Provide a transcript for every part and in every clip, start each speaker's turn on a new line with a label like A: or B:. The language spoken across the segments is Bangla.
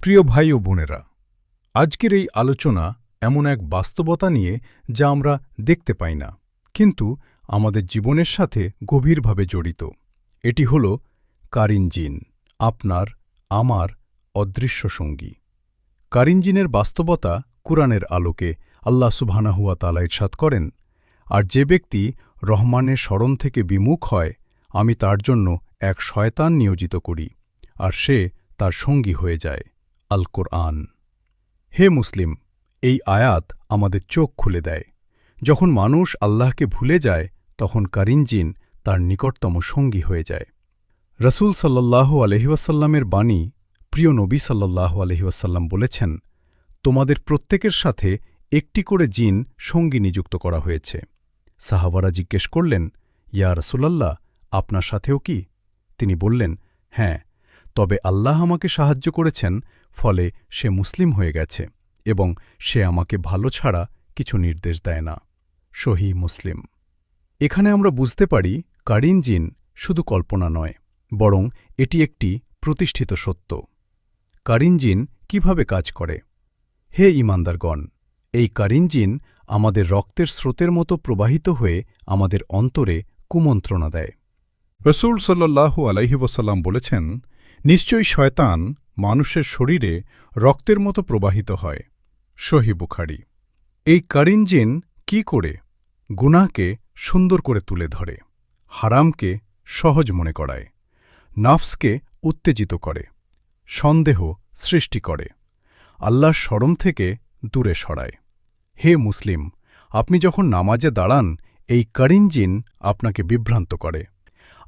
A: প্রিয় ভাই ও বোনেরা, আজকের এই আলোচনা এমন এক বাস্তবতা নিয়ে যা আমরা দেখতে পাই না, কিন্তু আমাদের জীবনের সাথে গভীরভাবে জড়িত। এটি হল কারিন জিন, আপনার, আমার অদৃশ্য সঙ্গী। কারিন জিনের বাস্তবতা কুরআনের আলোকে আল্লাহ সুবহানাহু ওয়া তাআলা ইরশাদ করেন, আর যে ব্যক্তি রহমানের স্মরণ থেকে বিমুখ হয়, আমি তার জন্য এক শয়তান নিয়োজিত করি, আর সে তার সঙ্গী হয়ে যায়। আল কোরআন। হে মুসলিম, এই আয়াত আমাদের চোখ খুলে দেয়। যখন মানুষ আল্লাহকে ভুলে যায়, তখন কারিন জিন তার নিকটতম সঙ্গী হয়ে যায়। রসূল সাল্লাল্লাহু আলাইহি ওয়াসাল্লামের বাণী, প্রিয় নবী সাল্লাল্লাহু আলাইহি ওয়াসাল্লাম বলেছেন, তোমাদের প্রত্যেকের সাথে একটি করে জিন সঙ্গী নিযুক্ত করা হয়েছে। সাহাবারা জিজ্ঞেস করলেন, ইয়া রাসূলাল্লাহ, আপনার সাথেও কি? তিনি বললেন, হ্যাঁ, তবে আল্লাহ আমাকে সাহায্য করেছেন, ফলে সে মুসলিম হয়ে গেছে এবং সে আমাকে ভালো ছাড়া কিছু নির্দেশ দেয় না। সহিহ মুসলিম। এখানে আমরা বুঝতে পারি কারিন জিন শুধু কল্পনা নয়, বরং এটি একটি প্রতিষ্ঠিত সত্য। কারিন জিন কিভাবে কাজ করে? হে ঈমানদারগণ, এই কারিন জিন আমাদের রক্তের স্রোতের মতো প্রবাহিত হয়ে আমাদের অন্তরে কুমন্ত্রণা দেয়।
B: রসূল সাল্লাল্লাহু আলাইহি ওয়াসাল্লাম বলেছেন, নিশ্চয়ই শয়তান মানুষের শরীরে রক্তের মতো প্রবাহিত হয়। সহিহ বুখারী। এই কারিন জিন কি করে? গুনাহকে সুন্দর করে তুলে ধরে, হারামকে সহজ মনে করায়, নাফসকে উত্তেজিত করে, সন্দেহ সৃষ্টি করে, আল্লাহর স্মরণ থেকে দূরে সরায়। হে মুসলিম, আপনি যখন নামাজে দাঁড়ান, এই কারিন জিন আপনাকে বিভ্রান্ত করে।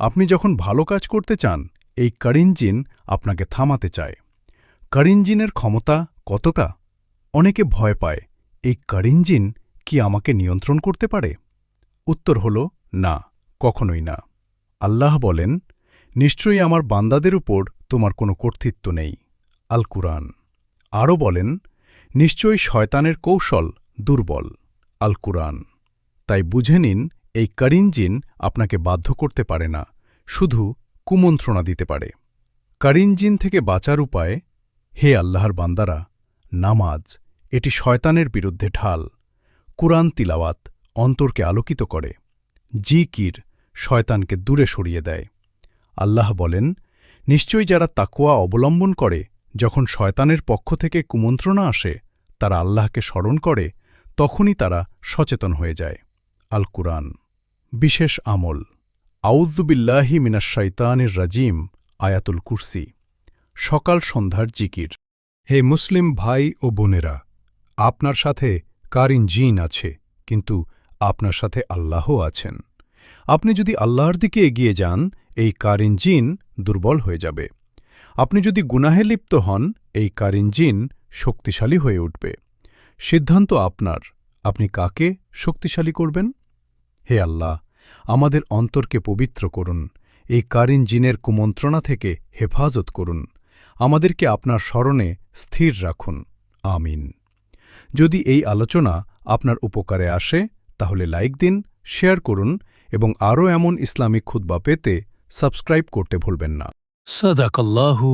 B: আপনি যখন ভালো কাজ করতে চান, এই কারিন জিন আপনাকে থামাতে চায়। কারিন জিনের ক্ষমতা কতটা? অনেকে ভয় পায়, এই কারিন জিন কি আমাকে নিয়ন্ত্রণ করতে পারে? উত্তর হল না, কখনোই না। আল্লাহ বলেন, নিশ্চয়ই আমার বান্দাদের উপর তোমার কোনো কর্তৃত্ব নেই। আল কুরআন। আরও বলেন, নিশ্চয়ই শয়তানের কৌশল দুর্বল। আল কুরআন। তাই বুঝে নিন, এই কারিন জিন আপনাকে বাধ্য করতে পারে না, শুধু কুমন্ত্রণা দিতে পারে। কারিন জিন থেকে বাঁচার উপায়? হে আল্লাহর বান্দারা, নামাজ, এটি শয়তানের বিরুদ্ধে ঢাল। কুরআন তিলাওয়াত অন্তরকে আলোকিত করে। জিকির শয়তানকে দূরে সরিয়ে দেয়। আল্লাহ বলেন, নিশ্চয়ই যারা তাকওয়া অবলম্বন করে, যখন শয়তানের পক্ষ থেকে কুমন্ত্রণা আসে, তারা আল্লাহকে স্মরণ করে, তখনই তারা সচেতন হয়ে যায়। আল কুরআন। বিশেষ আমল। আউযু বিল্লাহি মিনাশ শাইতানির রাজিম, আয়াতুল কুরসি। সকাল সন্ধ্যার জিকির।
A: হে মুসলিম ভাই ও বোনেরা, আপনার সাথে কারিন জিন আছে, কিন্তু আপনার সাথে আল্লাহও আছেন। আপনি যদি আল্লাহর দিকে এগিয়ে যান, এই কারিন জিন দুর্বল হয়ে যাবে। আপনি যদি গুনাহে লিপ্ত হন, এই কারিন জিন শক্তিশালী হয়ে উঠবে। সিদ্ধান্ত আপনার, আপনি কাকে শক্তিশালী করবেন? হে আল্লাহ, আমাদের অন্তরকে পবিত্র করুন, এই কারিন জিনের কুমন্ত্রণা থেকে হেফাজত করুন, আমাদেরকে আপনার স্মরণে স্থির রাখুন। আমিন। যদি এই আলোচনা আপনার উপকারে আসে, তাহলে লাইক দিন, শেয়ার করুন এবং আরও এমন ইসলামিক খুতবা পেতে সাবস্ক্রাইব করতে ভুলবেন না।
C: সাদাকাল্লাহু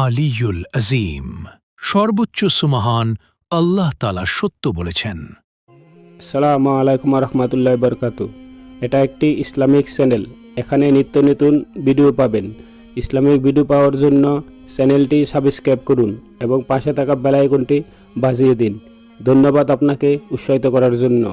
C: আলিয়ুল আজিম। সর্বোচ্চ সুমহান আল্লাহ তাআলা সত্য বলেছেন।
D: আসসালামু আলাইকুম রহমতুল্লাহ বরকাতু। এটা একটি ইসলামিক চ্যানেল। এখানে নিত্য নতুন ভিডিও পাবেন। ইসলামিক ভিডিও পাওয়ার জন্য চ্যানেলটি সাবস্ক্রাইব করুন এবং পাশে থাকা বেল আইকনটি বাজিয়ে দিন। ধন্যবাদ আপনাকে উৎসাহিত করার জন্য।